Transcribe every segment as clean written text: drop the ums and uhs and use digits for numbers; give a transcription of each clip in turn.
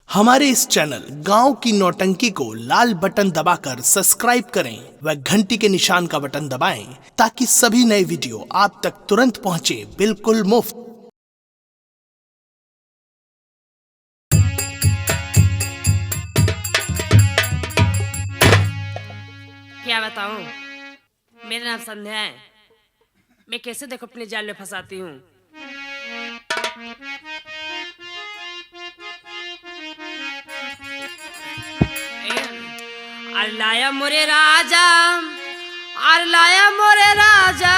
हमारे इस चैनल गांव की नौटंकी को लाल बटन दबाकर सब्सक्राइब करें व घंटी के निशान का बटन दबाएं ताकि सभी नए वीडियो आप तक तुरंत पहुंचे बिल्कुल मुफ्त। क्या बताऊं, मेरा नाम संध्या है। मैं कैसे देखो अपने जाल में फंसाती हूँ। लाया मोरे राजा, और लाया मोरे राजा,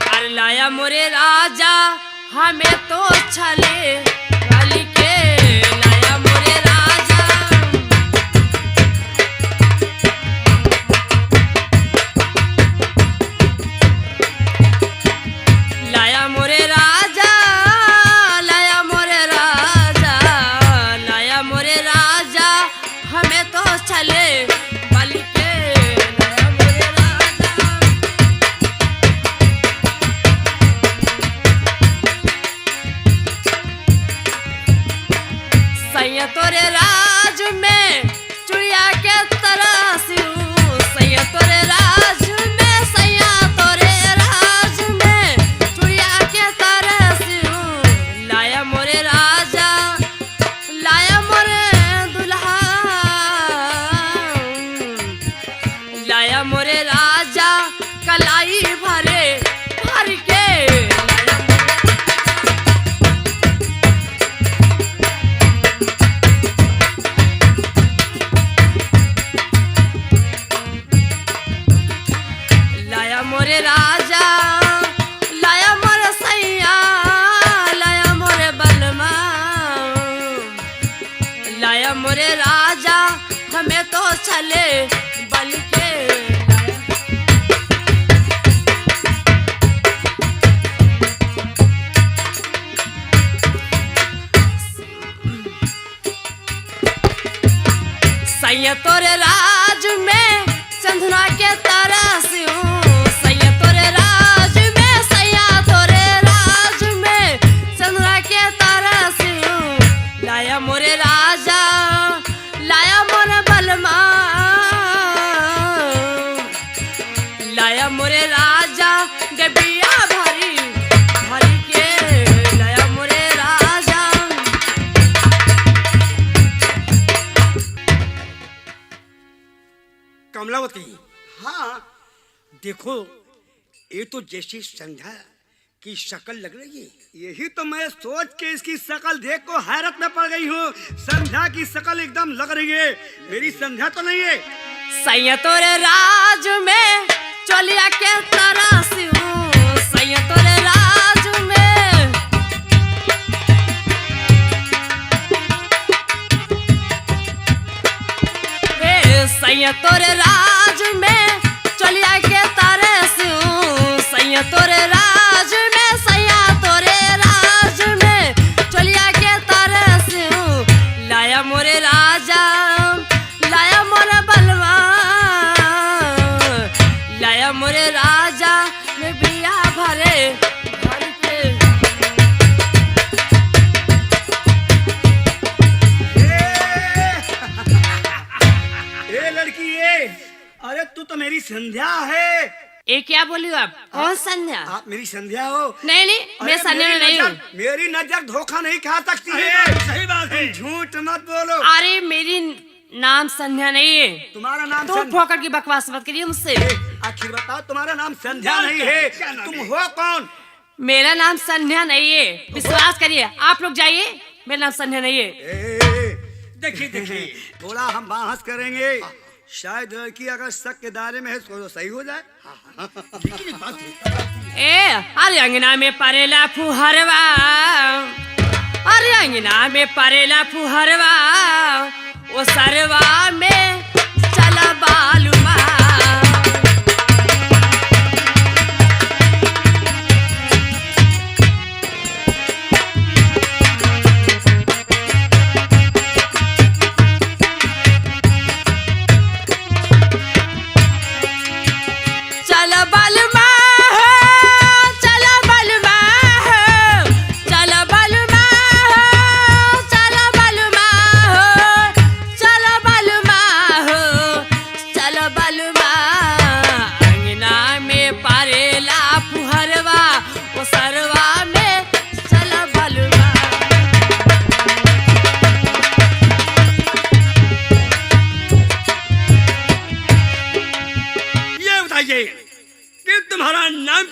और लाया मोरे राजा, हमें तो छले वाली के लाया मोरे राजा। लाया मोरे राजा, लाया मोरे राजा, लाया मोरे राजा, हमें तो चले वाली के लाया मोरे राजा। सैया तोरे राज में चुड़िया के तरासियूं, सैया तोरे राज में, सैया तोरे राज में चुड़िया के तरासियूं। लाया मोरे राजा, लाया मोरे दुल्हा, लाया मोरे राजा, कलाई भरे भर के लाया मोरे राजा, लाया मोरे सैया, लाया मोरे बलमा, लाया मोरे राजा, हमें तो चले बल के सैया तोरे राज में चंदना के तरासियूं, सैया तोरे राज में, सैया तोरे राज में चंदना के तरासियूं। लाया मोरे राजा, लाया मोरे बलमा, लाया मोरे राजा, गबिया भरी भरी के लाया मोरे राजा। कमलावती, हाँ देखो, ये तो जैसी संध्या की शक्ल लग रही है। यही तो मैं सोच के इसकी शक्ल देख को हैरत में पड़ गई हूँ। संध्या की शक्ल एकदम लग रही है, मेरी संध्या तो नहीं है। सैया तोरे राज में चलिया के तरासियूं, सैया तोरे राज में, हे सैया तोरे राज में चलिया के तरासियूं, सैया तोरे राज में, सैया तोरे राज में चलिया के तरासियूं। लाया मोरे राजा, लाया मोरे बलवा, लाया मोरे राजा, में बिया भरे भर के ए लड़की ये, अरे तू तो मेरी संध्या है। ये क्या बोली हो आप? कौन संध्या? आप मेरी संध्या हो? नहीं नहीं, मैं अरे संध्या मेरी नहीं हूँ। मेरी नजर धोखा नहीं खा सकती है। सही बात है, झूठ मत बोलो। अरे मेरी नाम संध्या नहीं है। तुम्हारा नाम तुम फोकट की बकवास मत करिए मुझसे। आखिर बताओ, तुम्हारा नाम संध्या नहीं है, तुम हो कौन? मेरा नाम संध्या नहीं है, विश्वास करिए। आप लोग जाइए, मेरा नाम संध्या नहीं है। देखिए देखिए, थोड़ा हम बहस करेंगे, शायद लड़की अगर शक के दायरे में है तो सही हो जाए। अरे अंगना में परेला फुहरवा, अरे अंगना में परेला फुहरवा, ओ सरवा में चला बालुमा। चला बालुमा, चला बालुमा, चला बालुमा।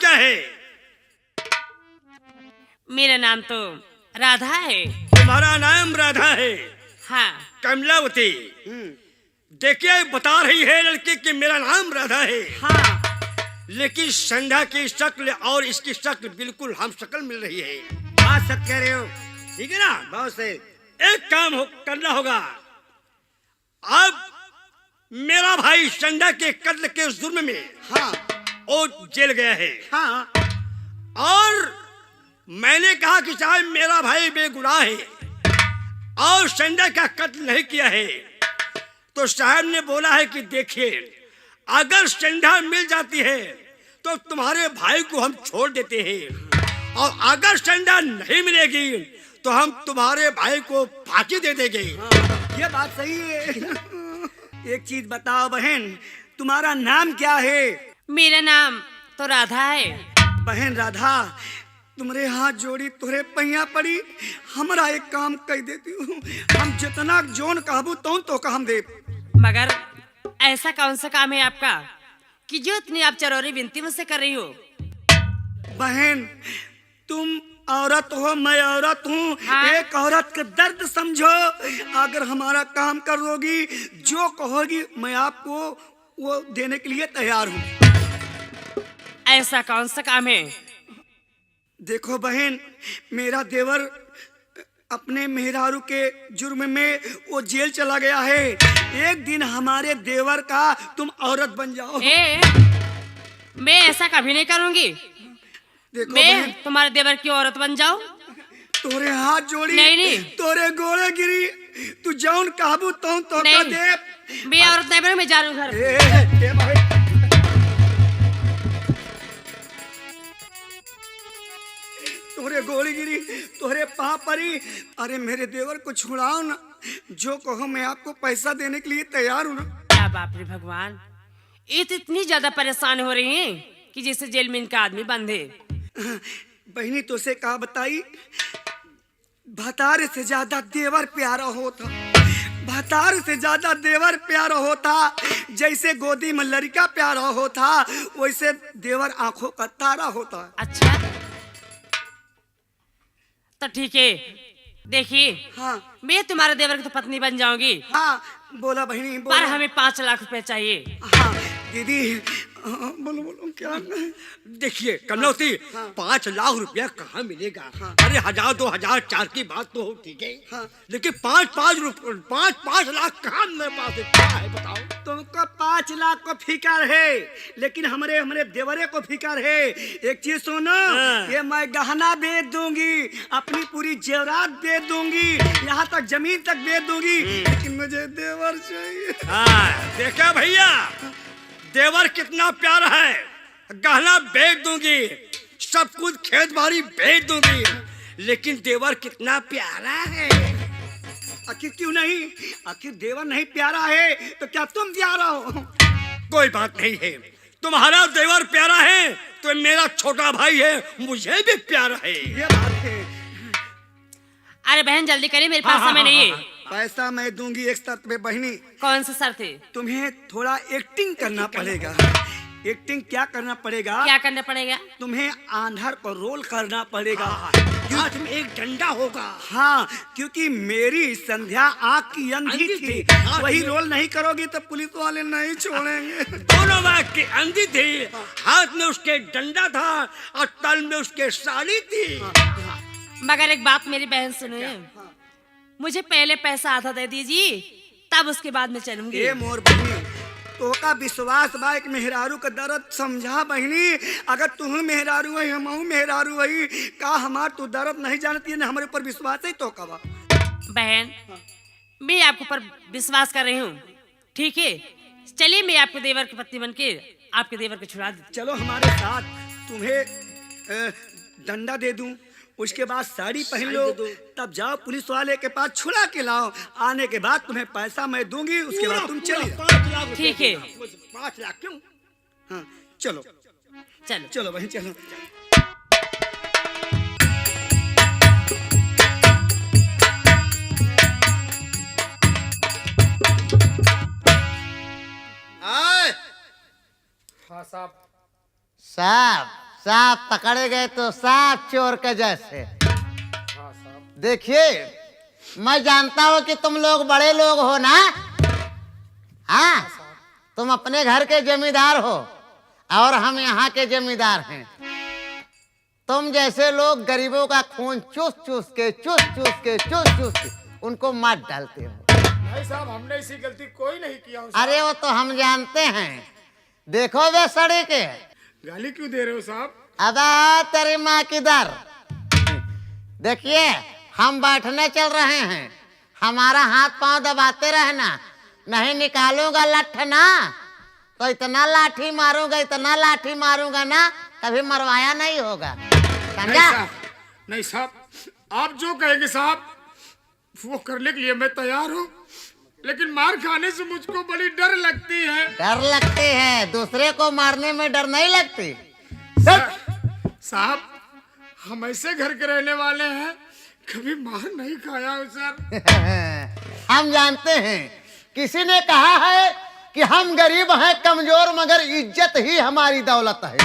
क्या है? मेरा नाम तो राधा है। तुम्हारा नाम राधा है? हाँ। कमलावती, देखिए बता रही है लड़की कि मेरा नाम राधा है। हाँ, लेकिन संध्या की शक्ल और इसकी शक्ल बिल्कुल हम शक्ल मिल रही है। बात सच कह रहे हो। ठीक है ना? बहुत सही। एक काम करना होगा। अब मेरा भाई संध्या के कत्ल के जुर्म में हाँ वो जेल गया है। हाँ, और मैंने कहा कि चाहे मेरा भाई बेगुनाह है और संध्या का कत्ल नहीं किया है, तो साहब ने बोला है कि देखिए अगर संध्या मिल जाती है तो तुम्हारे भाई को हम छोड़ देते हैं, और अगर संध्या नहीं मिलेगी तो हम तुम्हारे भाई को फांसी दे देंगे। ये बात सही है। एक चीज बताओ बहन, तुम्हारा नाम क्या है? मेरा नाम तो राधा है। बहन राधा, तुम्हारे हाथ जोड़ी तुहरे पहिया पड़ी, हमारा एक काम कह देती हूँ। हम जितना जोन कहबू तो हम दे। मगर ऐसा कौन सा काम है आपका कि जो इतनी आप चरौरी विनती मुझसे कर रही हो? बहन, तुम औरत हो, मैं औरत हूँ। हाँ? एक औरत का दर्द समझो। अगर हमारा काम करोगी, जो कहोगी मैं आपको वो देने के लिए तैयार हूँ। ऐसा कौन सा काम है? देखो बहन, मेरा देवर अपने मेहरारू के जुर्म में वो जेल चला गया है। एक दिन हमारे देवर का तुम औरत बन जाओ। मैं ऐसा कभी नहीं करूंगी। देखो मैं बहन, तुम्हारे देवर की औरत बन जाऊं? तोरे हाथ जोड़ी, नहीं। तोरे गोड़े गिरी, तू जौन काबू तो का नहीं। दे। मैं औरत नहीं बनूं, मैं जा रही हूं घर। ए भाई, तोरे गोली गिरी, तोरे पाँव पड़ी। अरे मेरे देवर को छुड़ाओ ना, जो कहो मैं आपको पैसा देने के लिए तैयार हूँ ना। क्या बाप रे भगवान, ये तो इतनी ज्यादा परेशान हो रही हैं कि जैसे जेल में इनका आदमी बंद है। बहनी तो से कहा बताई, भतार से ज्यादा देवर प्यारा होता, भतार से ज्यादा देवर प्यारा होता। जैसे गोदी में लड़का प्यारा होता, वैसे देवर आंखों का तारा होता। अच्छा तो ठीक है, देखिए हाँ मैं तुम्हारे देवर की तो पत्नी बन जाऊंगी, हाँ, बोला बहनी पर बोला। हमें 5 लाख रुपए चाहिए। हाँ दीदी, बोलो बोलो क्या? देखिए कमलावती, हाँ। 5 लाख रुपया कहाँ मिलेगा? हाँ। अरे 1000 2000 4 की बात तो हो, ठीक है। हाँ। लेकिन 5 लाख कहाँ मेरे पास है? क्या है बताओ? तुमको 5 लाख को फिकर है, लेकिन हमारे देवरे को फिकर है। एक चीज सुनो, हाँ। ये मैं गहना बेच दूंगी, अपनी पूरी जेवरात बेच दूंगी, यहाँ तक जमीन तक बेच दूंगी, लेकिन मुझे देवर चाहिए। हाँ, देखा भैया, देवर कितना प्यारा है। गहना बेच दूंगी, सब कुछ खेत बाड़ी बेच दूंगी, लेकिन देवर कितना प्यारा है। आखिर क्यों नहीं? आखिर देवर नहीं प्यारा है तो क्या तुम प्यारा हो? कोई बात नहीं है, तुम्हारा देवर प्यारा है तो मेरा छोटा भाई है, मुझे भी प्यारा है। ये बात है। अरे बहन जल्दी करिए, मेरे पास समय नहीं है। पैसा मैं दूंगी एक शर्त पे बहनी। कौन सा शर्त है? तुम्हें थोड़ा एक्टिंग करना पड़ेगा। एक्टिंग क्या करना पड़ेगा? क्या करना पड़ेगा? तुम्हें आंधर को रोल करना पड़ेगा। हाथ में एक डंडा होगा। हाँ, क्योंकि मेरी संध्या आँख की अंधी थी, वही रोल नहीं करोगी तो पुलिस वाले नहीं छोड़ेंगे। दोनों आँख की अंधी थी, हाथ में उसके डंडा था और तल में उसके साड़ी थी। मगर एक बात मेरी बहन सुनिए, मुझे पहले पैसा आधा दे दीजिए, तब उसके बाद में चलूंगी। ए मोर बहनी, तो का विश्वास बा एक मेहरारू का दर्द समझा बहनी। अगर तुम मेहरारू है, हम मेहरारू है, का हमार तू दर्द नहीं जानती है ना, हमारे ऊपर विश्वास है तो कबा। बहन मैं आपके ऊपर विश्वास कर रही हूँ, ठीक है? चलिए मैं आपके देवर की पत्नी बन के आपके देवर को छुड़ा दूँ। चलो हमारे साथ, तुम्हें डंडा दे दूं, उसके बाद साड़ी पहन लो, तब जाओ पुलिस वाले के पास छुड़ा के लाओ। आने के बाद तुम्हें पैसा मैं दूंगी, उसके बाद तुम चलिए। 5 लाख ठीक है। 5 लाख क्यों? हाँ चलो चलो चलो बहन चलो। आए हाँ साहब। साहब सांप पकड़े गए तो सांप चोर के जैसे। देखिए, मैं जानता हूँ कि तुम लोग बड़े लोग हो ना। हाँ, तुम अपने घर के जमींदार हो और हम यहाँ के जमींदार हैं। तुम जैसे लोग गरीबों का खून चूस चूस के उनको मार डालते हो। भाई साहब, हमने ऐसी गलती कोई नहीं किया हो। अरे वो तो हम जानते हैं। देखो वे सड़े के गाली क्यों दे रहे हो साहब? अब तेरी माँ की दर। देखिए, हम बैठने चल रहे हैं, हमारा हाथ पांव दबाते रहना, नहीं निकालूंगा लठ ना तो इतना लाठी मारूंगा ना, कभी मरवाया नहीं होगा। समझा? नहीं साहब, आप जो कहेंगे साहब वो करने के लिए मैं तैयार हूँ, लेकिन मार खाने से मुझको बड़ी डर लगती है। डर लगती है? दूसरे को मारने में डर नहीं लगती? साहब, हम ऐसे घर के रहने वाले हैं, कभी मार नहीं खाया हो सर। हम जानते हैं, किसी ने कहा है कि हम गरीब हैं कमजोर मगर इज्जत ही हमारी दौलत है।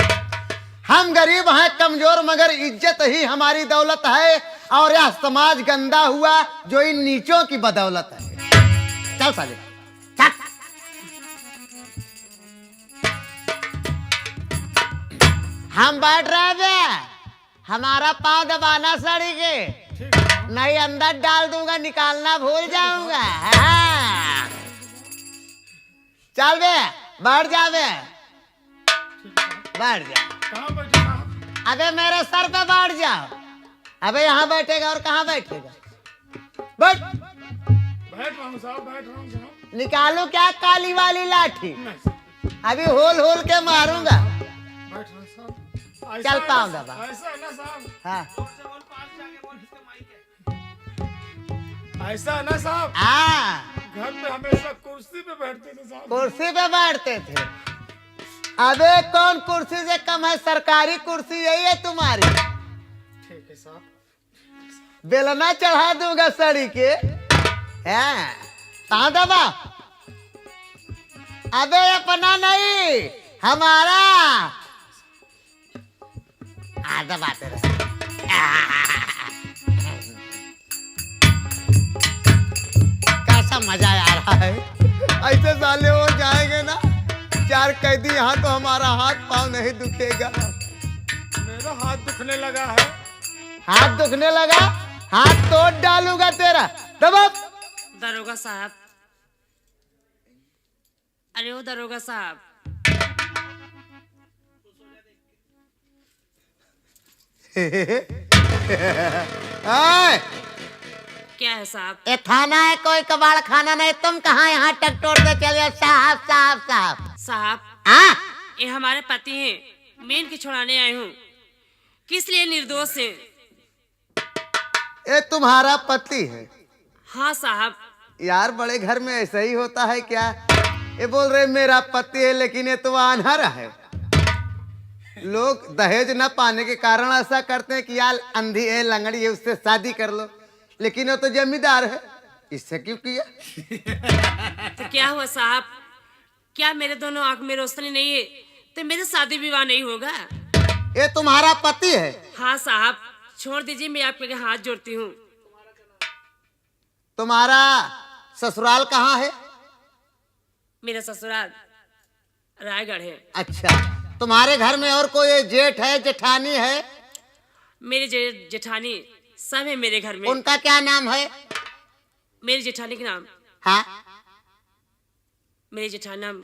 हम गरीब हैं कमजोर मगर इज्जत ही हमारी दौलत है, और यह समाज गंदा हुआ जो इन नीचों की बदौलत है। चल साले, चल। हम बैठ रहे थे, हमारा पांव दबाना सड़ी के, नहीं अंदर डाल दूंगा, निकालना भूल जाऊंगा। हाँ। चल बे, बैठ जा बे, बैठ जा। कहाँ बैठे साहब? अबे मेरे सर पे बैठ जाओ। अबे यहाँ बैठेगा और कहाँ बैठेगा? बैठ। बैठ रहा हूँ साहब, बैठ रहा हूँ साहब। निकालू क्या काली वाली लाठी? नहीं साहब, अभी होल के मारूंगा। बैठ रहा हूँ साहब। चल पाँव दबा। ऐसा है ना साहब? हाँ ऐसा है ना साहब? हाँ, घर पे हमेशा कुर्सी पे बैठते थे साहब। कुर्सी पे बैठते थे। अबे कौन कुर्सी से कम है? सरकारी कुर्सी यही है तुम्हारी। ठीक है साहब। बेलना चढ़ा दूंगा सड़ी के। हैं, कहाँ दबा? अबे अपना नहीं, हमारा। दबाते रहे। कैसा मजा आ रहा है। ऐसे साले हो जाएंगे ना 4 कैदी यहाँ, तो हमारा हाथ पाँव नहीं दुखेगा। मेरा हाथ दुखने लगा है। हाथ दुखने लगा? हाथ तोड़ डालूंगा तेरा। दबा। दरोगा साहब, अरे ओ दरोगा साहब, क्या है साहब? ये थाना है, कोई कबाड़ खाना नहीं। तुम कहाँ यहाँ टकटोर से चले? साहब साहब साहब साहब, हाँ, ये हमारे पति हैं, मैं इनके छुड़ाने आई हूँ। किस लिए निर्दोष है? ये तुम्हारा पति है? हाँ साहब। यार, बड़े घर में ऐसा ही होता है क्या? ये बोल रहे मेरा पति है, लेकिन ये तो अनहरा है। लोग दहेज न पाने के कारण ऐसा करते हैं कि यार अंधी है, लंगड़ी है, उससे शादी कर लो, लेकिन वो तो जमींदार है, इससे क्यों किया? तो क्या हुआ साहब? क्या मेरे दोनों आंख में रोशनी नहीं है तो मेरा शादी विवाह नहीं होगा? ये तुम्हारा पति है? हाँ साहब, छोड़ दीजिए, मैं आपके आगे हाथ जोड़ती हूँ। तुम्हारा ससुराल कहाँ है? मेरा ससुराल रायगढ़ है। अच्छा, तुम्हारे घर में और कोई जेठ है, जेठानी है? मेरे जेठानी सब है मेरे घर में। उनका क्या नाम है? मेरी जेठानी का नाम? हाँ, मेरी जेठानी नाम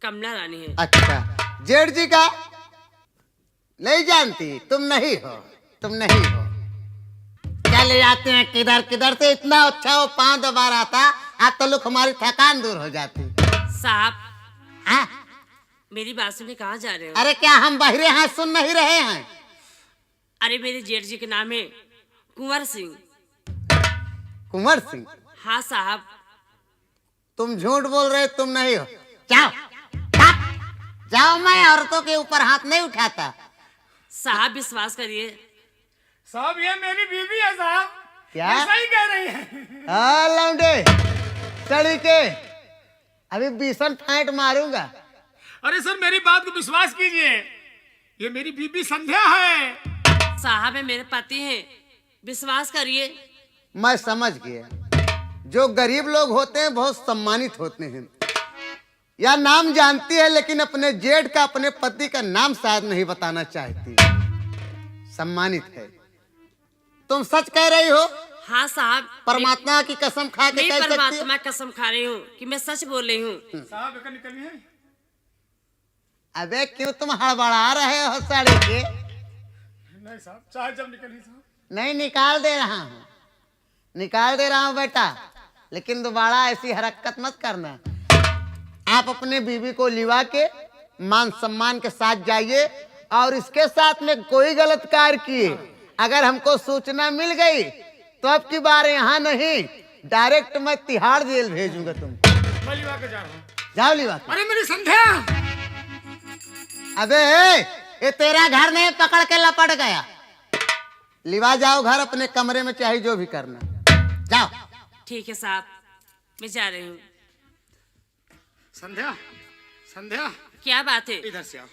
कमला रानी है। अच्छा, जेठ जी का नहीं जानती? तुम नहीं हो। चले जाते हैं किधर किधर से। इतना अच्छा वो पांव दबा रहा था, अब तो लोग हमारी थकान दूर हो जाती। साहब, हाँ, मेरी बात सुने कहाँ जा रहे हो? अरे क्या हम बहिरे हैं, सुन नहीं रहे हैं? अरे मेरे जेठ जी के नाम है कुंवर सिंह। कुंवर सिंह? हाँ साहब। तुम झूठ बोल रहे, तुम नहीं हो। जाओ जाओ, मैं औरतों के ऊपर हाथ नहीं उठाता। साहब विश्वास करिए। साहब, ये मेरी बीवी है साहब। क्या? ये सही कह रही है। हाँ लौंडे सड़ी के, अभी 20 फाइट मारूंगा। अरे सर, मेरी बात को विश्वास कीजिए, ये मेरी बीबी संध्या है। साहब, ये मेरे पति हैं, विश्वास करिए। मैं समझ गया, जो गरीब लोग होते हैं बहुत सम्मानित होते हैं। या नाम जानती है लेकिन अपने जेठ का, अपने पति का नाम शायद नहीं बताना चाहती। सम्मानित है। तुम सच कह रही हो? हाँ साहब, परमात्मा की कसम खा के मैं कह सकती हो? परमात्मा कसम खा रही हूँ कि मैं सच बोल रही हूँ। साहब एक निकलिए। अबे क्यों तुम हड़बड़ा रहे हो साड़ी के? नहीं साहब, चाहे जब निकलिए साहब। नहीं, निकाल दे रहा हूँ, निकाल दे रहा हूँ बेटा, लेकिन दोबारा ऐसी हरकत मत करना। आप अपने बीवी को लिवा के मान सम्मान के साथ जाइए, और इसके साथ में कोई गलत कार्य किए अगर हमको सूचना मिल गई तो अब की बार यहाँ नहीं, डायरेक्ट मैं तिहाड़ जेल भेजूंगा तुमको। मैं लिवा के जा रहा हूँ। जाओ लिवा के। अरे मेरी संध्या। अबे ये तेरा घर नहीं, पकड़ के लपट गया। लिवा जाओ घर अपने कमरे में, चाहे जो भी करना, जाओ। ठीक है साहब, मैं जा रही हूँ। संध्या, संध्या, क्या बात है? इधर से आओ।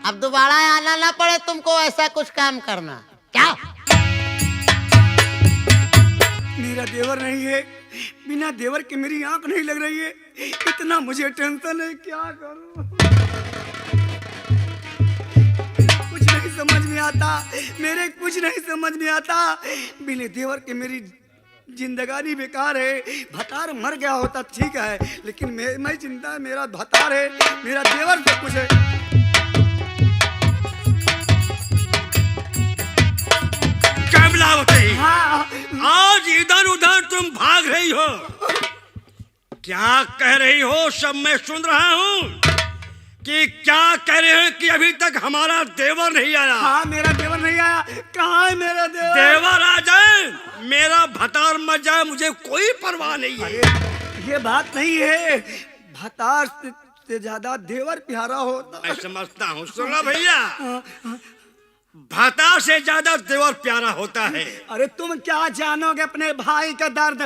अब दोबारा आना ना पड़े तुमको ऐसा कुछ काम करना। क्या? मेरा देवर नहीं है, बिना देवर के मेरी आंख नहीं लग रही है। इतना मुझे टेंशन है, क्या करूं? कुछ नहीं समझ में आता, मेरे कुछ नहीं समझ में आता। बिना देवर के मेरी जिंदगानी बेकार है। भतार मर गया होता ठीक है, लेकिन मैं चिंता, मेरा भतार है, मेरा देवर सब कुछ है। कमलावती, हाँ, आज इधर उधर तुम भाग रही हो, क्या कह रही हो? सब मैं सुन रहा हूँ कि क्या कह रहे हो कि अभी तक हमारा देवर नहीं आया। हाँ, मेरा देवर नहीं आया। कहाँ है मेरा देवर? देवर आ जाए, मेरा भतार मर जाए, मुझे कोई परवाह नहीं है। ये बात नहीं है, भतार से ज्यादा देवर प्यारा होता। मैं समझता हूँ, सुनो भैया, भतार से ज्यादा देवर प्यारा होता है। अरे तुम क्या जानोगे अपने भाई का दर्द?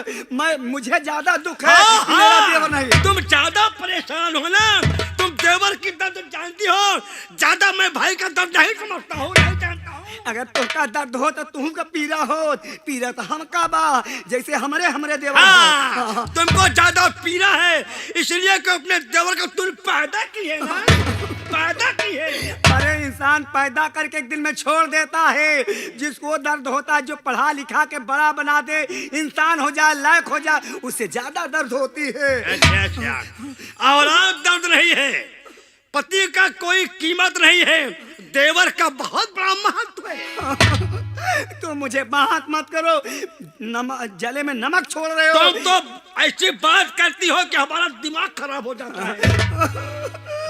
मुझे ज्यादा दुख है, हाँ, मेरा हाँ, देवर नहीं। तुम ज्यादा परेशान हो ना, तुम देवर की दर्द जानती हो, ज्यादा मैं भाई का दर्द नहीं समझता हूँ, नहीं जानता हूँ। अगर तुमका दर्द हो तो तुम का पीरा हो, पीरा तो हम का बा, जैसे हमारे देवर हाँ, हो। तुमको ज्यादा पीरा है, इसलिए कि अपने देवर को तुम पैदा की है ना, पैदा की है। अरे इंसान पैदा करके एक दिन में छोड़ देता है। जिसको दर्द होता है, जो पढ़ा लिखा के बड़ा बना दे, इंसान हो जाए, लायक हो जाए, उससे ज्यादा दर्द होती है। अच्छा अच्छा, औलाद दर्द नहीं है, पति का कोई कीमत नहीं है, देवर का बहुत बड़ा महत्व है। तो मुझे बात मत करो, जले में नमक छोड़ रहे हो। तुम तो ऐसी बात करती हो कि हमारा दिमाग खराब हो जाता है।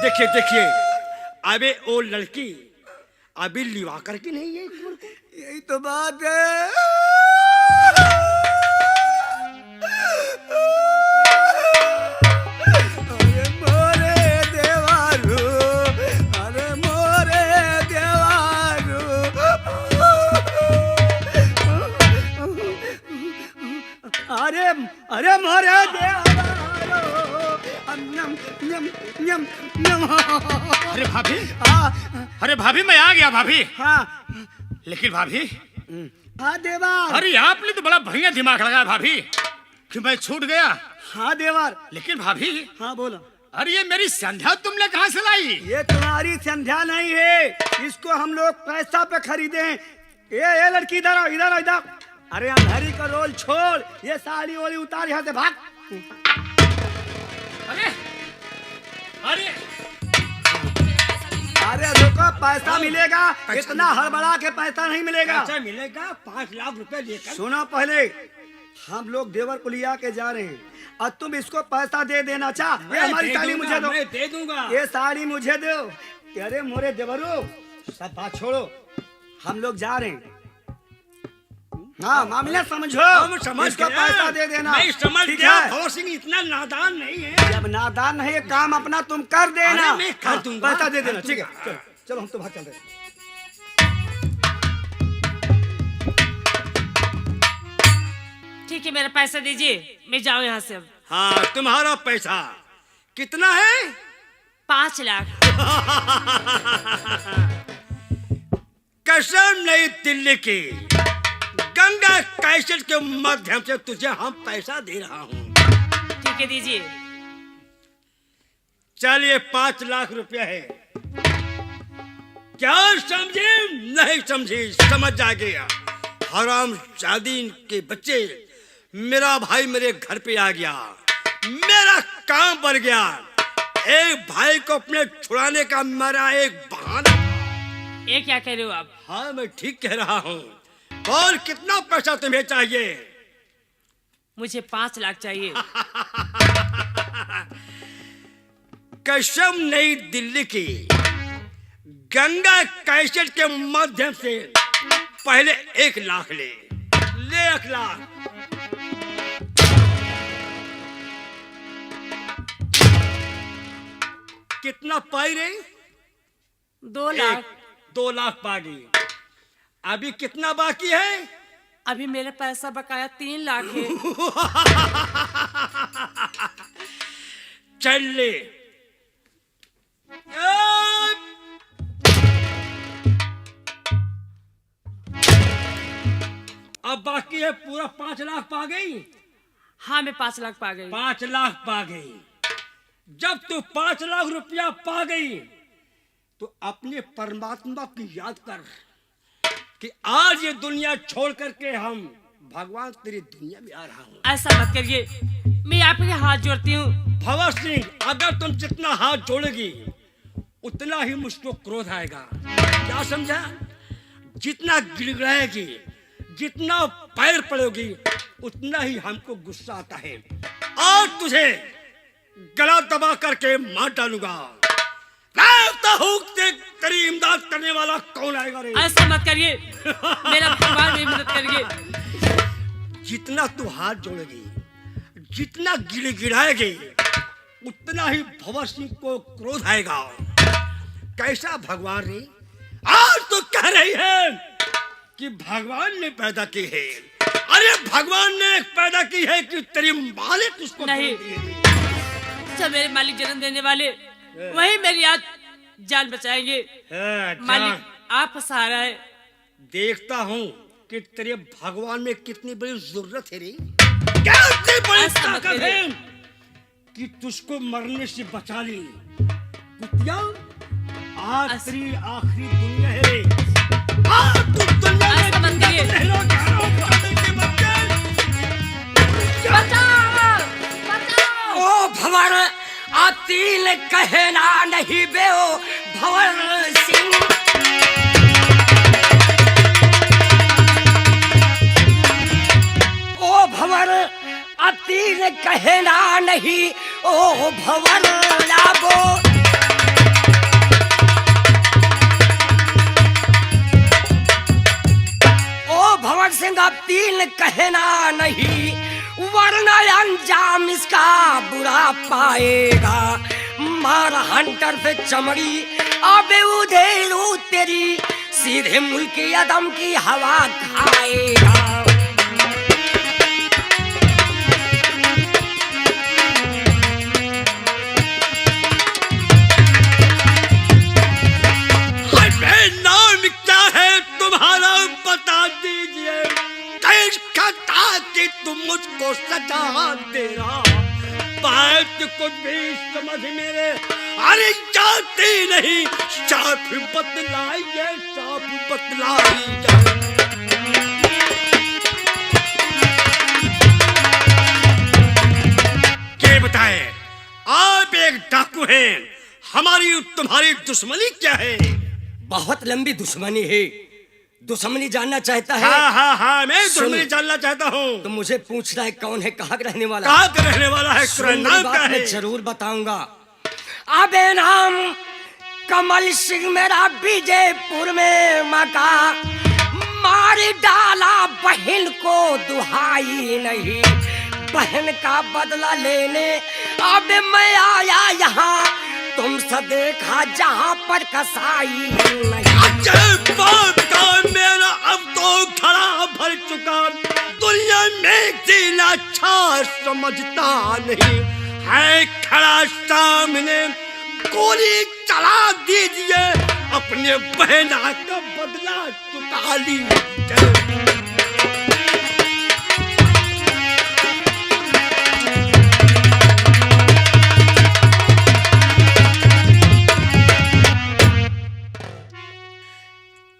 देखिए देखिए, अबे वो लड़की अभी लिवा करके नहीं है, यही तो बात है। अरे मोरे देवारू, अरे मोरे देवारू, अरे अरे मोरे देवारू, नम नम नम नम। अरे भाभी, हाँ अरे भाभी, मैं आ गया भाभी। हाँ लेकिन भाभी, हाँ देवा, अरे आपने तो बड़ा बढ़िया दिमाग लगाया भाभी कि मैं छूट गया। हाँ देवर। लेकिन भाभी, हाँ बोलो। अरे ये मेरी संध्या तुमने कहाँ से लाई? ये तुम्हारी संध्या नहीं है, इसको हम लोग पैसा पे खरीदे हैं। ये लड़की इधर आओ, इधर आओ, इधर। अरे अंधारी का रोल छोड़, ये साड़ी वाली उतार, यहाँ से भाग। अरे अरे अरे रुको, पैसा मिलेगा, इतना हड़बड़ा के पैसा नहीं मिलेगा। पैसा मिलेगा, 5 लाख रुपए लेकर। सुनो, पहले हम लोग देवर को लिया के जा रहे हैं और तुम इसको पैसा दे देना। चाह, ये हमारी साड़ी मुझे दो, मैं दे दूंगा। ये साड़ी मुझे दो। अरे मोरे देवरो, सब बात छोड़ो, हम लोग जा रहे हैं। हाँ, मामला समझो, हम समझ इसको गए। पैसा दे देना। मैं समझ ठीक गया, है? भवर सिंह इतना नादान नहीं है। जब नादान नहीं है, काम अपना तुम कर देना। अरे मैं कर दूंगा, पैसा दे देना, कर ठीक है? दूंगा। चलो चलो, हम तो भाग चल रहे हैं। ठीक ठीक है, मेरा पैसा दीजिए, मैं जाऊं यहाँ से अब। हाँ, तुम्हारा पैसा कितना है? 5 लाख। कसम नई दिल्ली की गंगा कैसेट के माध्यम से तुझे हम पैसा दे रहा हूँ। ठीक है, दीजिए। चलिए, 5 लाख रुपया है। क्या समझे? नहीं समझी, समझ जाएगी। हराम जादी के बच्चे, मेरा भाई मेरे घर पे आ गया, मेरा काम बढ़ गया। एक भाई को अपने छुड़ाने का मेरा एक बहाना। ये क्या कह रहे हो आप? हाँ, मैं ठीक कह रहा हूँ। और कितना पैसा तुम्हें चाहिए? मुझे 5 लाख चाहिए। कसम नई दिल्ली की गंगा कैसेट के माध्यम से पहले 1 लाख ले 1 लाख। कितना पाई रे? 2 लाख। 2 लाख पा गई। अभी कितना बाकी है? अभी मेरा पैसा बकाया 3 लाख है। चल ले। अब बाकी है पूरा 5 लाख पा गई। हाँ, मैं 5 लाख पा गई। 5 लाख पा गई। जब तू 5 लाख रुपया पा गई तो अपने परमात्मा की याद कर कि आज ये दुनिया छोड़ करके हम भगवान तेरी दुनिया में आ रहा हूँ। ऐसा मत करिए, मैं आपके हाथ जोड़ती हूँ। भवर सिंह, अगर तुम जितना हाथ जोड़ेगी उतना ही मुझको क्रोध आएगा। क्या समझा? जितना गिड़गिड़ाएगी, जितना पैर पड़ोगी, उतना ही हमको गुस्सा आता है। आज तुझे गला दबा करके मार डालूंगा। तेरी इमदाद करने वाला कौन आएगा रे? ऐसा मत करिए, मेरा भगवान मेरी मदद करिए। जितना तू हाथ जोड़ेगी, जितना गिड़गिड़ाएगी, उतना ही भवर सिंह को क्रोध आएगा। कैसा भगवान रे? आज तो कह रही है कि भगवान ने पैदा की है। अरे भगवान ने पैदा की है कि तेरी मालिक उसको नहीं, जब मेरे मालिक जन्म देने वाले वही मेरी आज जान बचाएंगे। मालिक आप सहारा है। देखता हूँ कि तेरे भगवान में कितनी बड़ी जरूरत है रे। क्या बड़ी ताकत है कि तुझको मरने से बचा ली। कुतिया, आज तेरी आखिरी दुनिया है रे। तू दुनिया में ओ भंवर, आप 3 कहना नहीं बेओ भंवर सिंह। ओ भंवर, आप 3 कहना नहीं ओ भंवर लाबो। ओ भंवर सिंह, आप 3 कहना नहीं, वरना अंजाम इसका बुरा पाएगा। मार हंटर पे चमड़ी अबे उधेड़ू तेरी, सीधे मुल्क अदम की हवा खाएगा। नाम क्या है तुम्हारा? बता दीजिए कि तुम मुझको सजा दे रहा। बात कुछ भी समझ मेरे अरे जाती नहीं। साफ बतलाइए, साफ बतलाइए। क्या बताए? आप एक डाकू हैं, हमारी तुम्हारी दुश्मनी क्या है? बहुत लंबी दुश्मनी है। दुश्मनी जानना चाहता है? हाँ, मैं दुश्मनी जानना चाहता हूँ। तो मुझे पूछना है कौन है, कहाँ का रहने वाला? कहाँ का रहने वाला है? नाम क्या है? मैं जरूर बताऊंगा। अबे नाम कमल सिंह, मेरा विजयपुर में मका। मार डाला बहन को दुहाई नहीं, बहन का बदला लेने अब मैं आया यहाँ। तुमसे देखा जहाँ पर कसाई नहीं। बात का मेरा अब तो खड़ा भर चुका। दुनिया में जीना अच्छा समझता नहीं है, खड़ा सामने गोली चला दीजिए, अपने बहना का बदला चुका लीजिए।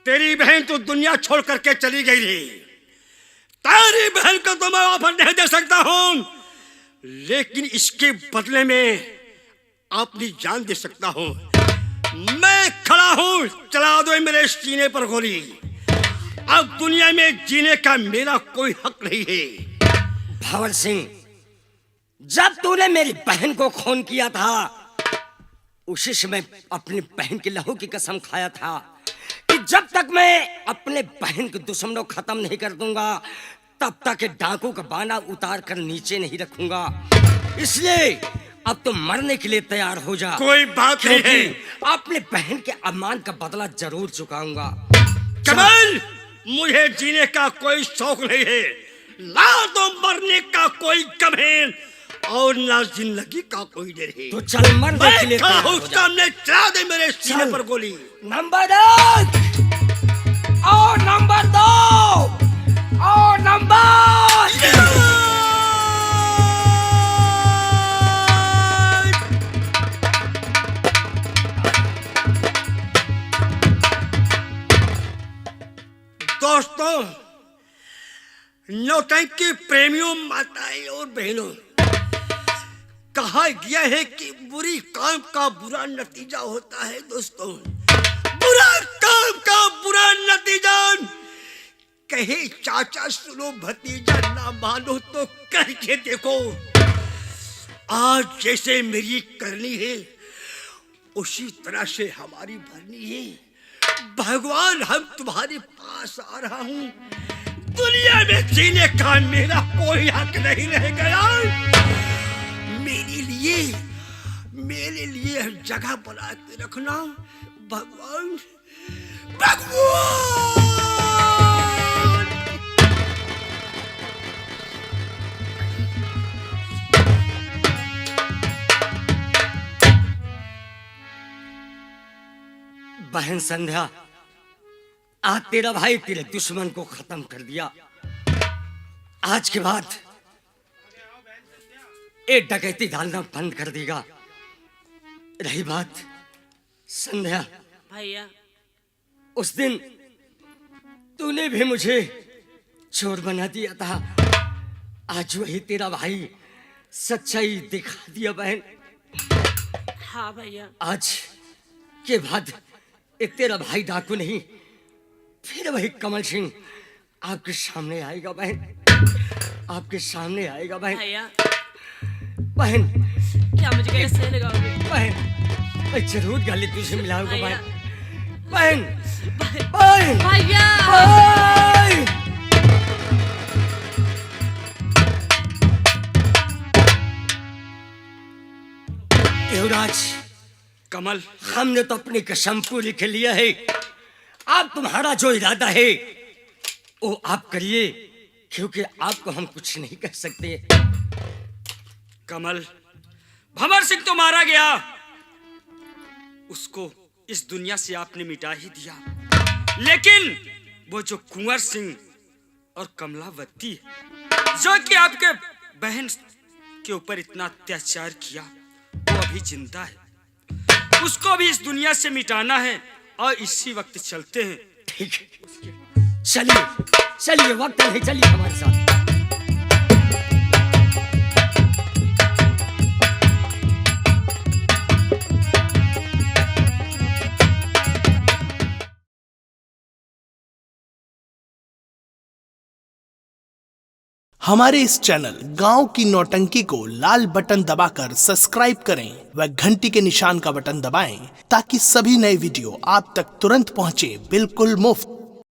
तेरी बहन तो दुनिया छोड़ करके चली गई थी, तेरी बहन को तो मैं ऑफर नहीं दे सकता हूं, लेकिन इसके बदले में अपनी जान दे सकता हूं। मैं खड़ा हूं, चला दो मेरे सीने पर गोली। अब दुनिया में जीने का मेरा कोई हक नहीं है। भंवर सिंह, जब तूने मेरी बहन को खून किया था, उसी समय अपनी बहन की लहू की कसम खाया था कि जब तक मैं अपने बहन के दुश्मनों को खत्म नहीं कर दूंगा, तब तक डाकू का बाना उतार कर नीचे नहीं रखूंगा। इसलिए अब तो मरने के लिए तैयार हो जा। कोई बात नहीं है, अपने बहन के अपमान का बदला जरूर चुकाऊंगा। कमल, मुझे जीने का कोई शौक नहीं है, ना तो मरने का कोई गम है और ना जिंदगी का कोई डर है। तो चल मरने के लिए तैयार हो जा। सामने चला दे मेरे सीने पर गोली। नंबर 1 और नंबर 2 और नंबर दोस्तों, नौटंकी प्रेमियों, माताएं और बहनों, कहा गया है कि बुरी काम का बुरा नतीजा होता है। दोस्तों, बुरा काम का बुरा नतीजा, कहे चाचा सुनो भतीजा, ना मानो तो करके देखो। आज जैसे मेरी करनी है, उसी तरह से हमारी भरनी है। भगवान, हम तुम्हारे पास आ रहा हूं, दुनिया में जीने का मेरा कोई हक नहीं रह गया। मेरे लिए जगह बना के रखना भगवान, भगवान। बहन संध्या, आज तेरा भाई तेरे दुश्मन को खत्म कर दिया। आज के बाद एक डकैती डालना बंद कर देगा। रही बात संध्या, भैया, उस दिन तूने भी मुझे चोर बना दिया था, आज वही तेरा भाई सच्चाई दिखा दिया बहन। हाँ भैया, आज के बाद एक तेरा भाई डाकू नहीं, फिर वही कमल सिंह आपके सामने आएगा बहन, आपके सामने आएगा बहन। भैया, बहन, क्या मुझे गले से लगाओगे? बहन, मैं जरूर गले तुझे मिलाऊंगा भैया। बहन, बहन, भैया, बहन। युवराज कमल, हमने तो अपनी कसम पूरी कर लिया है। आप तुम्हारा जो इरादा है वो आप करिए, क्योंकि आपको हम कुछ नहीं कर सकते। कमल, भंवर सिंह तो मारा गया, उसको इस दुनिया से आपने मिटा ही दिया, लेकिन वो जो कुंवर सिंह और कमलावती जो कि आपके बहन के ऊपर इतना अत्याचार किया, वो अभी जिंदा है, उसको भी इस दुनिया से मिटाना है और इसी वक्त चलते हैं। ठीक है, चलिए चलिए, वक्त नहीं, चलिए हमारे साथ। हमारे इस चैनल गांव की नौटंकी को लाल बटन दबाकर सब्सक्राइब करें व घंटी के निशान का बटन दबाएं ताकि सभी नए वीडियो आप तक तुरंत पहुंचे, बिल्कुल मुफ्त।